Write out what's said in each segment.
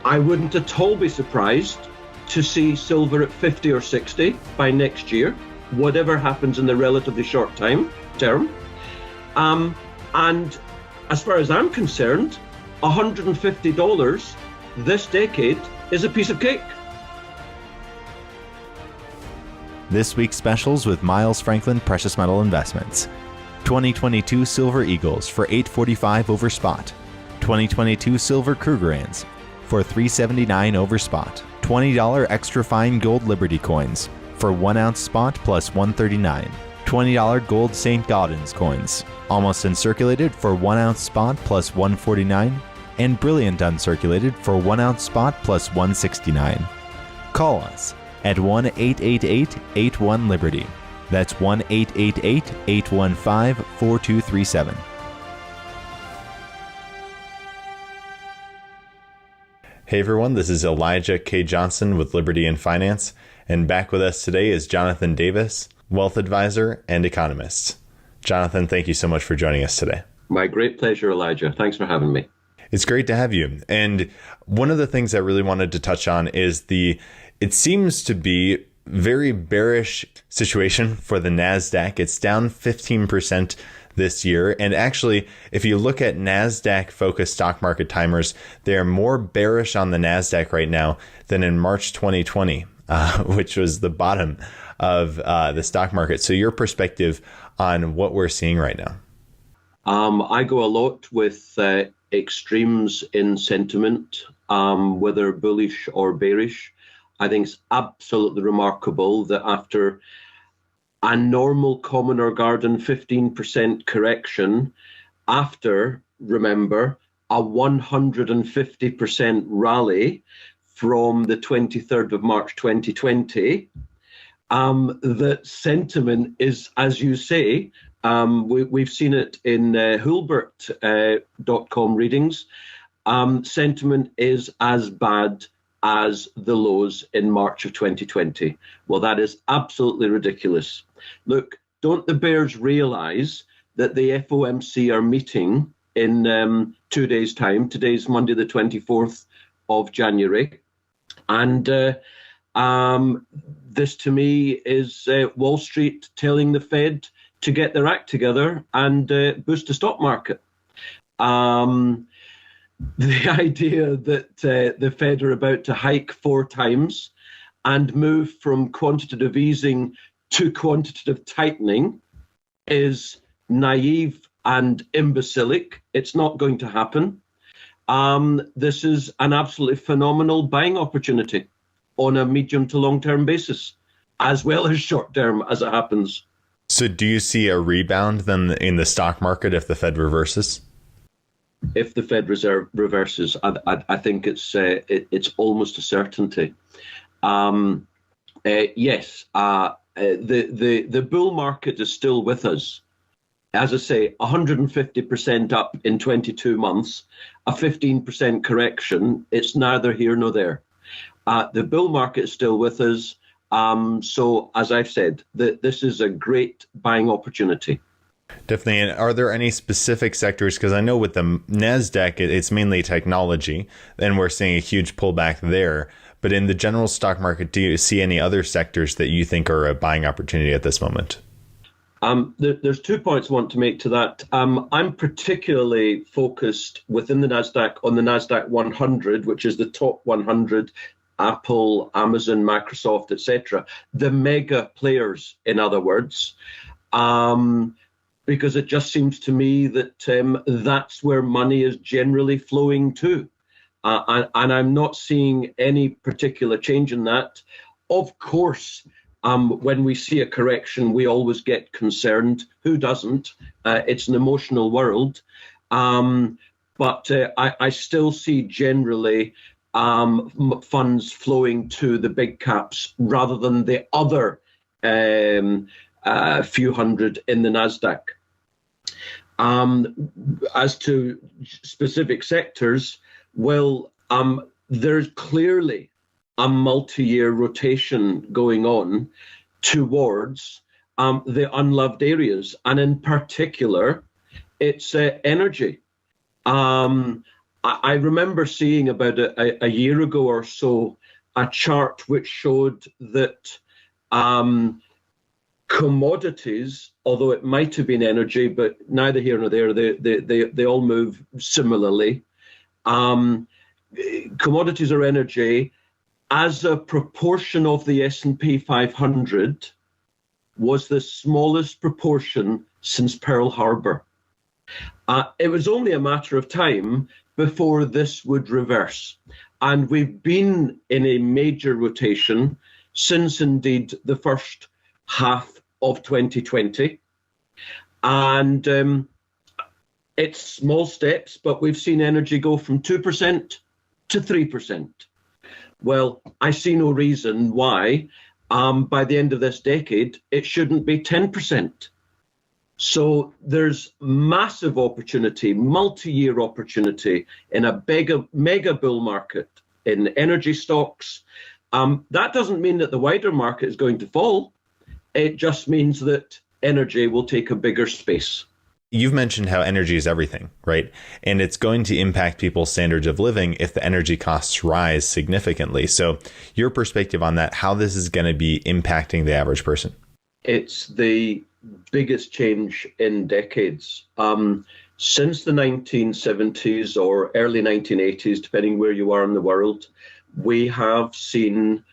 I wouldn't at all be surprised to see silver at 50 or 60 by next year, whatever happens in the relatively short term. And as far as I'm concerned, $150 this decade is a piece of cake. This week's specials with Miles Franklin Precious Metal Investments. 2022 Silver Eagles for $8.45 over spot. 2022 Silver Krugerrands for $3.79 over spot. $20 extra fine gold Liberty coins for 1 ounce spot plus $1.39. $20 gold St. Gaudens coins, almost uncirculated for 1 ounce spot plus $1.49, and brilliant uncirculated for 1 ounce spot plus $1.69. Call us at 1-888-81-LIBERTY. That's 1-888-815-4237. Hey everyone, this is Elijah K. Johnson with Liberty&Finance, and back with us today is Jonathan Davis, wealth advisor and economist. Jonathan, thank you so much for joining us today. My great pleasure, Elijah. Thanks for having me. It's great to have you. And one of the things I really wanted to touch on is it seems to be very bearish situation for the NASDAQ. It's down 15% this year. And actually, if you look at NASDAQ focused stock market timers, they are more bearish on the NASDAQ right now than in March 2020, which was the bottom of the stock market. So your perspective on what we're seeing right now? I go a lot with extremes in sentiment, whether bullish or bearish. I think it's absolutely remarkable that after a normal common or garden 15% correction, after, remember, a 150% rally from the 23rd of March 2020, that sentiment is, as you say, we've seen it in Hulbert.com readings, sentiment is as bad as the lows in March of 2020. Well, that is absolutely ridiculous. Look, don't the bears realize that the FOMC are meeting in 2 days' time? Today's Monday, the 24th of January. And this to me is Wall Street telling the Fed to get their act together and boost the stock market. The idea that the Fed are about to hike 4 times and move from quantitative easing to quantitative tightening is naive and imbecilic. It's not going to happen. This is an absolutely phenomenal buying opportunity on a medium to long-term basis, as well as short-term as it happens. So do you see a rebound then in the stock market if the Fed reverses? If the Fed Reserve reverses, I think it's almost a certainty. Yes, the bull market is still with us. As I say, 150% up in 22 months, a 15% correction. It's neither here nor there. The bull market is still with us. So, as I've said, this is a great buying opportunity. Definitely. And are there any specific sectors? Because I know with the NASDAQ, it's mainly technology, and we're seeing a huge pullback there. But in the general stock market, do you see any other sectors that you think are a buying opportunity at this moment? There's 2 points I want to make to that. I'm particularly focused within the NASDAQ on the NASDAQ 100, which is the top 100, Apple, Amazon, Microsoft, etc. The mega players, in other words. Because it just seems to me that that's where money is generally flowing to. And I'm not seeing any particular change in that. Of course, when we see a correction, we always get concerned. Who doesn't? It's an emotional world. But I still see generally funds flowing to the big caps rather than the other few hundred in the NASDAQ. As to specific sectors, well, there's clearly a multi-year rotation going on towards the unloved areas, and in particular, it's energy. I remember seeing about a year ago or so a chart which showed that commodities, although it might have been energy, but neither here nor there, they all move similarly. Commodities or energy, as a proportion of the S&P 500, was the smallest proportion since Pearl Harbor. It was only a matter of time before this would reverse. And we've been in a major rotation since indeed the first half of 2020. And it's small steps, but we've seen energy go from 2% to 3%. Well, I see no reason why by the end of this decade, it shouldn't be 10%. So there's massive opportunity, multi-year opportunity in a mega bull market in energy stocks. That doesn't mean that the wider market is going to fall. It just means that energy will take a bigger space. You've mentioned how energy is everything, right? And it's going to impact people's standards of living if the energy costs rise significantly. So your perspective on that, how this is going to be impacting the average person? It's the biggest change in decades. Since the 1970s or early 1980s, depending where you are in the world, we have seen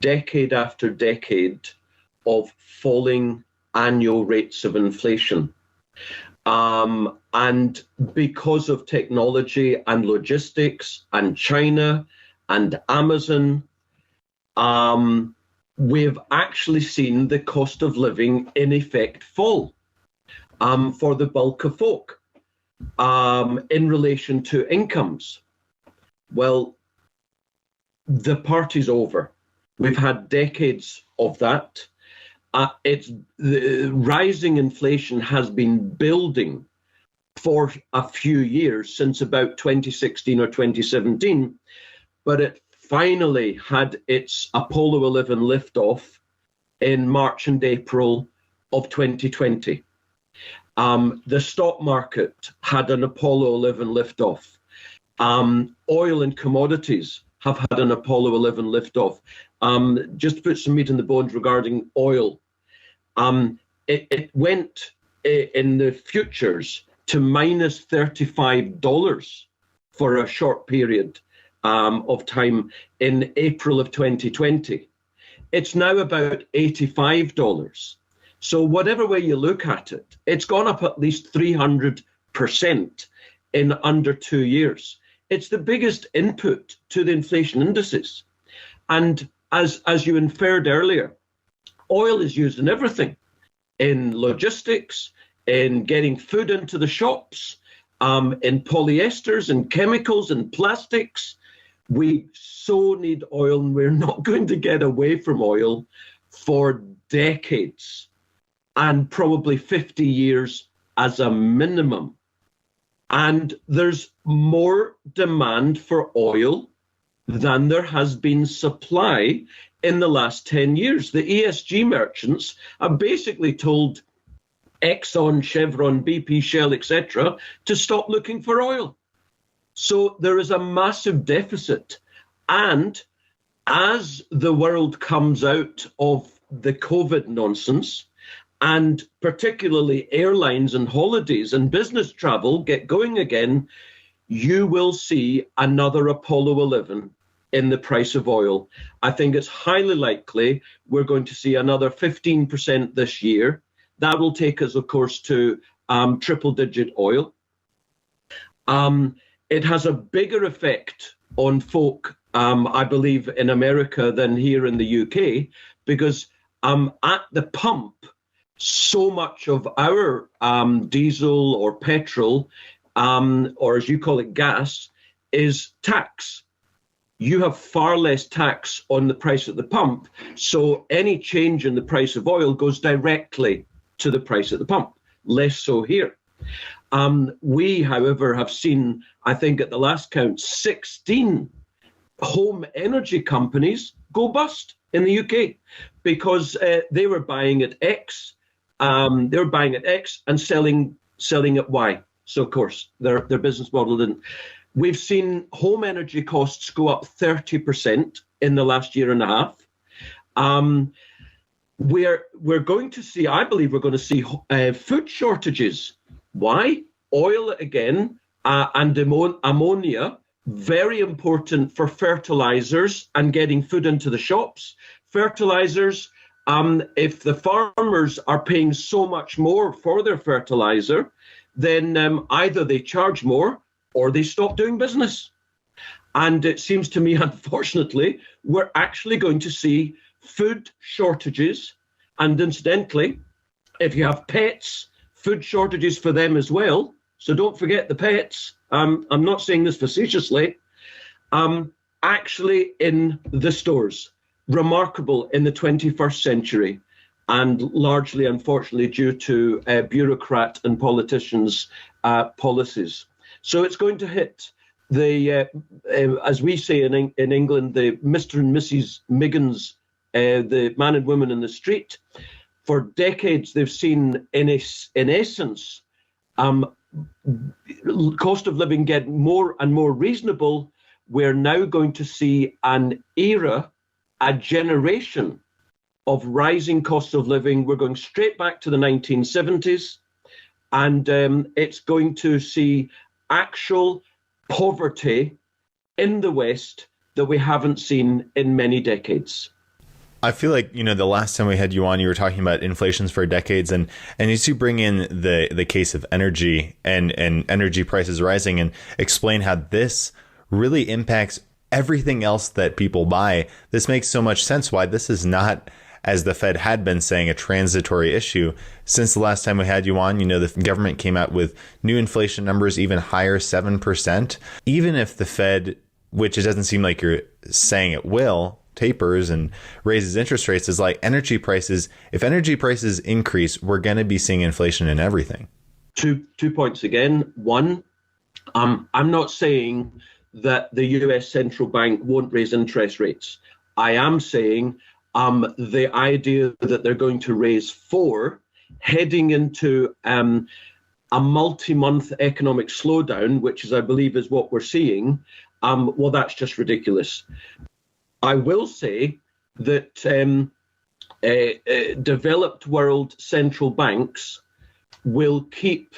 decade after decade of falling annual rates of inflation. And because of technology and logistics and China and Amazon, we've actually seen the cost of living in effect fall for the bulk of folk in relation to incomes. Well, the party's over. We've had decades of that. The rising inflation has been building for a few years, since about 2016 or 2017, but it finally had its Apollo 11 liftoff in March and April of 2020. The stock market had an Apollo 11 liftoff. Oil and commodities have had an Apollo 11 liftoff. Just to put some meat in the bones regarding oil, it went in the futures to minus $35 for a short period of time in April of 2020. It's now about $85. So whatever way you look at it, it's gone up at least 300% in under 2 years. It's the biggest input to the inflation indices. And as you inferred earlier, oil is used in everything, in logistics, in getting food into the shops, in polyesters and chemicals and plastics. We so need oil, and we're not going to get away from oil for decades, and probably 50 years as a minimum. And there's more demand for oil than there has been supply in the last 10 years. The ESG merchants have basically told Exxon, Chevron, BP, Shell, etc., to stop looking for oil. So there is a massive deficit. And as the world comes out of the COVID nonsense, and particularly airlines and holidays and business travel get going again, you will see another Apollo 11 in the price of oil. I think it's highly likely we're going to see another 15% this year. That will take us, of course, to triple-digit oil. It has a bigger effect on folk, I believe, in America than here in the UK, because at the pump, so much of our diesel or petrol, or as you call it, gas, is tax. You have far less tax on the price at the pump, so any change in the price of oil goes directly to the price at the pump, less so here. We, however, have seen, I think at the last count, 16 home energy companies go bust in the UK because they were buying at X, and selling at Y. So of course their business model didn't. We've seen home energy costs go up 30% in the last year and a half. We're going to see, I believe we're going to see food shortages. Why? Oil again and ammonia, very important for fertilizers and getting food into the shops. Fertilizers, if the farmers are paying so much more for their fertilizer, then either they charge more or they stop doing business. And it seems to me, unfortunately, we're actually going to see food shortages. And incidentally, if you have pets, food shortages for them as well. So don't forget the pets. I'm not saying this facetiously. Actually in the stores. Remarkable in the 21st century. And largely, unfortunately, due to bureaucrat and politicians' policies. So it's going to hit the, as we say in England, the Mr. and Mrs. Miggins, the man and woman in the street. For decades, they've seen, in essence, cost of living get more and more reasonable. We're now going to see an era, a generation of rising costs of living. We're going straight back to the 1970s, and it's going to see actual poverty in the West that we haven't seen in many decades. I feel like, the last time we had you on, you were talking about inflations for decades, and you do bring in the case of energy and energy prices rising and explain how this really impacts everything else that people buy. This makes so much sense why this is not, as the Fed had been saying, a transitory issue. Since the last time we had you on, the government came out with new inflation numbers, even higher, 7%. Even if the Fed, which it doesn't seem like you're saying it will, tapers and raises interest rates, is like energy prices. If energy prices increase, we're going to be seeing inflation in everything. Two points again. One, I'm not saying that the US central bank won't raise interest rates. I am saying the idea that they're going to raise 4 heading into a multi-month economic slowdown, which is, I believe, is what we're seeing, well, that's just ridiculous. I will say that developed world central banks will keep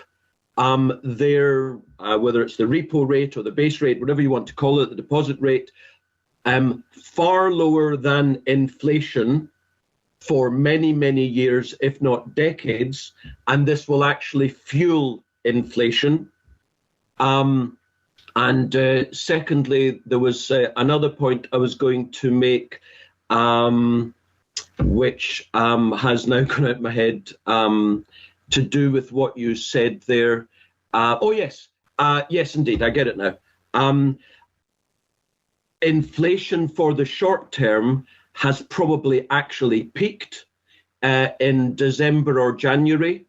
their, whether it's the repo rate or the base rate, whatever you want to call it, the deposit rate, far lower than inflation for many, many years, if not decades, and this will actually fuel inflation. And secondly, there was another point I was going to make, which has now gone out of my head, to do with what you said there. Yes, indeed, I get it now. Inflation for the short term has probably actually peaked in December or January.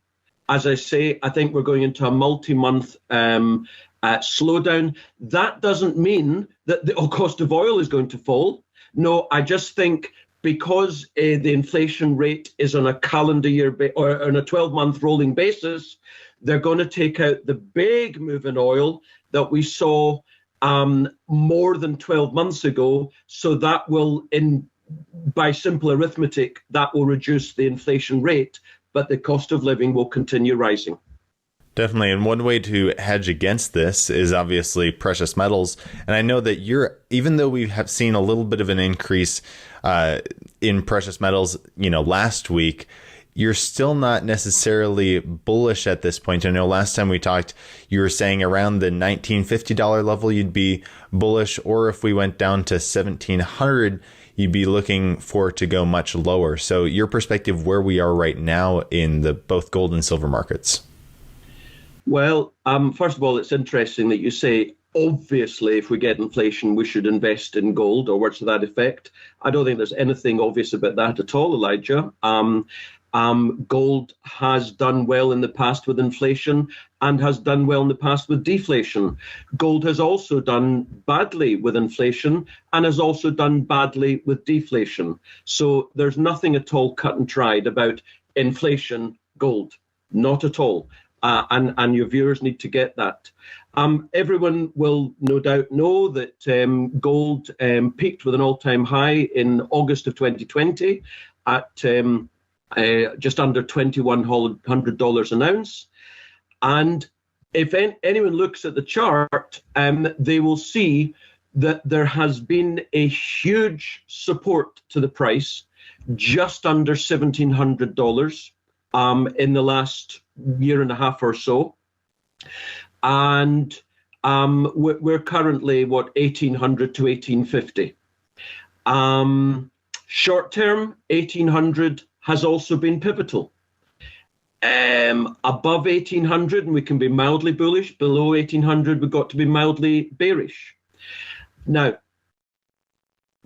As I say, I think we're going into a multi-month slowdown. That doesn't mean that the cost of oil is going to fall. No, I just think because the inflation rate is on a calendar year or on a 12-month rolling basis, they're going to take out the big move in oil that we saw more than 12 months ago. So that will, by simple arithmetic, that will reduce the inflation rate, but the cost of living will continue rising. Definitely. And one way to hedge against this is obviously precious metals. And I know that even though we have seen a little bit of an increase in precious metals, last week, you're still not necessarily bullish at this point. I know last time we talked, you were saying around the $1,950 level, you'd be bullish, or if we went down to $1,700, you'd be looking for it to go much lower. So your perspective, where we are right now in the both gold and silver markets? Well, first of all, it's interesting that you say, obviously, if we get inflation, we should invest in gold or words to that effect. I don't think there's anything obvious about that at all, Elijah. Gold has done well in the past with inflation and has done well in the past with deflation. Gold has also done badly with inflation and has also done badly with deflation. So there's nothing at all cut and dried about inflation, gold, not at all. and your viewers need to get that. Everyone will no doubt know that gold peaked with an all-time high in August of 2020 at just under $2,100 an ounce. And if anyone looks at the chart, they will see that there has been a huge support to the price, just under $1,700 in the last year and a half or so. And we're currently, 1,800 to 1,850. Short term, 1,800 has also been pivotal. Above 1,800, and we can be mildly bullish. Below 1,800, we've got to be mildly bearish. Now,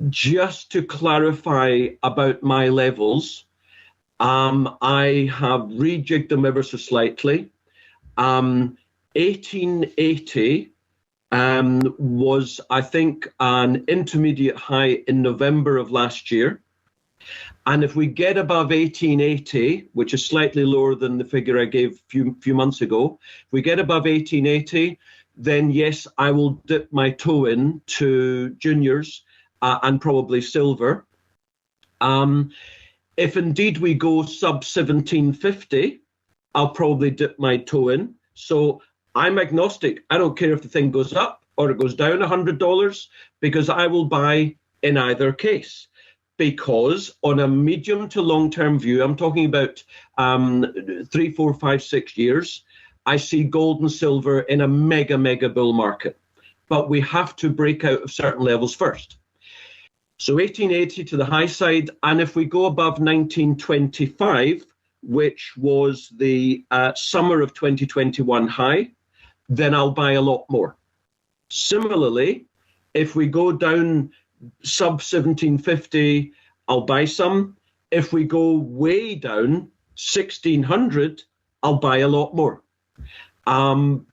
just to clarify about my levels, I have rejigged them ever so slightly. 1880 was, I think, an intermediate high in November of last year. And if we get above 1880, which is slightly lower than the figure I gave a few months ago, if we get above 1880, then yes, I will dip my toe in to juniors and probably silver. If indeed we go sub 1750, I'll probably dip my toe in. So I'm agnostic. I don't care if the thing goes up or it goes down $100, because I will buy in either case. Because on a medium to long-term view, I'm talking about 3, 4, 5, 6 years, I see gold and silver in a mega bull market. But we have to break out of certain levels first. So 1880 to the high side, and if we go above 1925, which was the summer of 2021 high, then I'll buy a lot more. Similarly, if we go down sub 1750, I'll buy some. If we go way down 1600, I'll buy a lot more.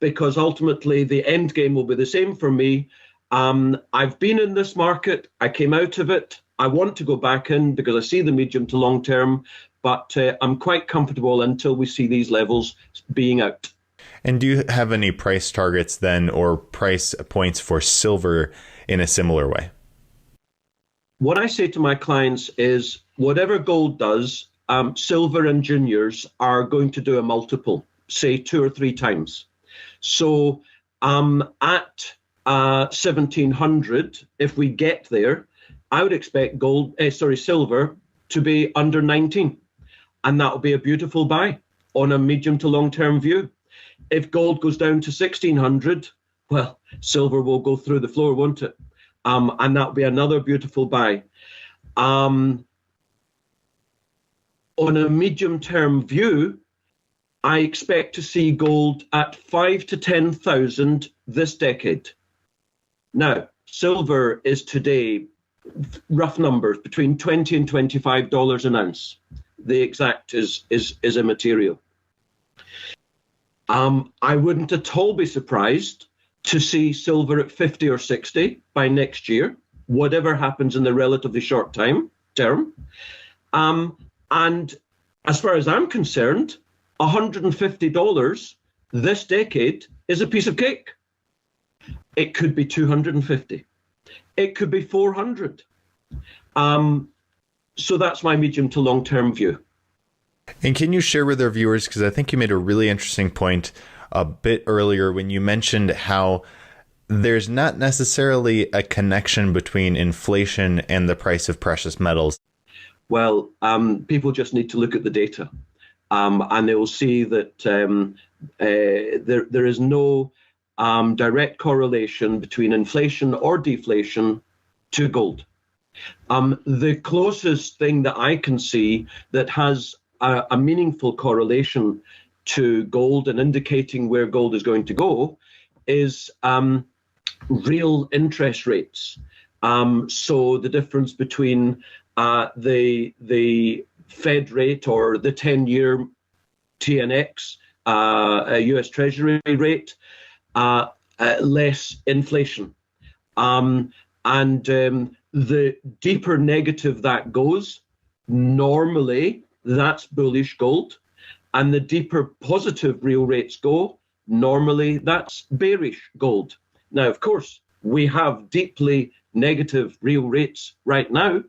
Because ultimately the end game will be the same for me. I've been in this market. I came out of it. I want to go back in because I see the medium to long term, but I'm quite comfortable until we see these levels being out. And do you have any price targets then, or price points for silver in a similar way? What I say to my clients is whatever gold does, silver and juniors are going to do a multiple, say 2 or 3 times. So at 1700, if we get there, I would expect silver to be under 19. And that will be a beautiful buy on a medium to long-term view. If gold goes down to 1600, well, silver will go through the floor, won't it? And that will be another beautiful buy. On a medium-term view, I expect to see gold at 5,000 to 10,000 this decade. Now, silver is today, rough numbers, between $20 and $25 an ounce. The exact is immaterial. I wouldn't at all be surprised to see silver at 50 or 60 by next year, whatever happens in the relatively short term. And as far as I'm concerned, $150 this decade is a piece of cake. It could be 250. It could be 400. So that's my medium to long-term view. And can you share with our viewers, because I think you made a really interesting point a bit earlier when you mentioned how there's not necessarily a connection between inflation and the price of precious metals. Well, people just need to look at the data, and they will see that there is no direct correlation between inflation or deflation to gold. The closest thing that I can see that has a meaningful correlation to gold and indicating where gold is going to go is real interest rates. So the difference between the Fed rate or the 10-year TNX, US Treasury rate, less inflation. And the deeper negative that goes, normally that's bullish gold. And the deeper positive real rates go, normally that's bearish gold. Now, of course, we have deeply negative real rates right now,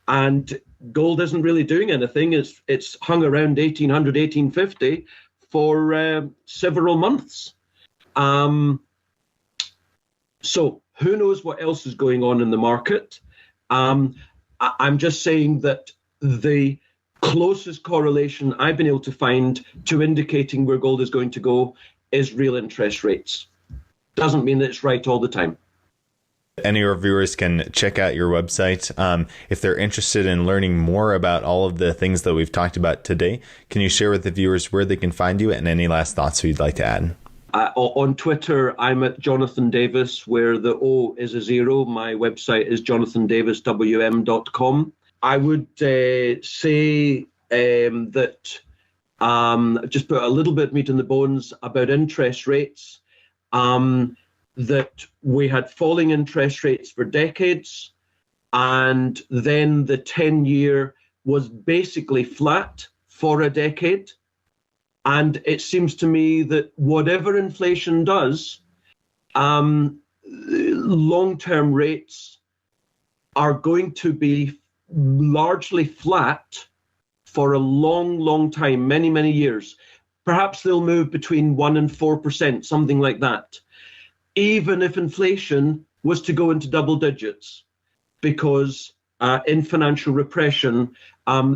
and gold isn't really doing anything. It's hung around 1800, 1850 for several months. So who knows what else is going on in the market? I'm just saying that the closest correlation I've been able to find to indicating where gold is going to go is real interest rates. Doesn't mean that it's right all the time. Any of our viewers can check out your website. If they're interested in learning more about all of the things that we've talked about today, can you share with the viewers where they can find you and any last thoughts you'd like to add? On Twitter, I'm at Jonathan Davis, where the O is a 0. My website is jonathandaviswm.com. I would say that just put a little bit of meat on the bones about interest rates, that we had falling interest rates for decades, and then the 10-year was basically flat for a decade. And it seems to me that whatever inflation does, long-term rates are going to be largely flat for a long, long time, many, many years. Perhaps they'll move between 1% and 4%, something like that, even if inflation was to go into double digits, because in financial repression,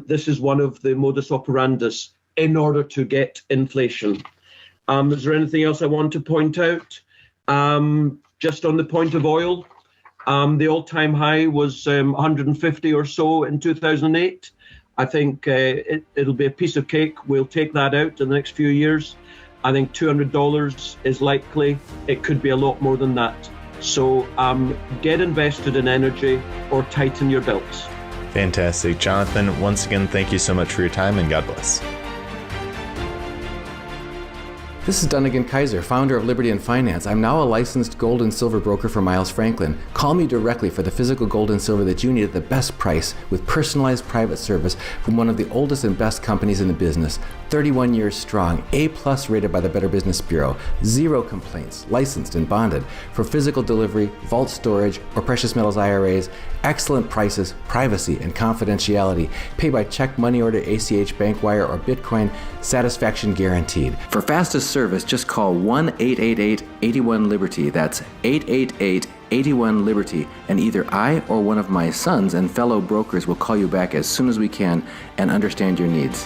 this is one of the modus operandus in order to get inflation. Is there anything else I want to point out? Just on the point of oil, the all-time high was 150 or so in 2008. I think it'll be a piece of cake. We'll take that out in the next few years. I think $200 is likely. It could be a lot more than that. So get invested in energy or tighten your belts. Fantastic. Jonathan, once again, thank you so much for your time, and God bless. This is Dunnigan Kaiser, founder of Liberty&Finance. I'm now a licensed gold and silver broker for Miles Franklin. Call me directly for the physical gold and silver that you need at the best price with personalized private service from one of the oldest and best companies in the business. 31 years strong, A+ rated by the Better Business Bureau, 0 complaints, licensed and bonded. For physical delivery, vault storage, or precious metals IRAs, excellent prices, privacy, and confidentiality. Pay by check, money order, ACH, bank wire, or Bitcoin. Satisfaction guaranteed. For fastest service, just call 1-888-81-LIBERTY. That's 888-81-LIBERTY. And either I or one of my sons and fellow brokers will call you back as soon as we can and understand your needs.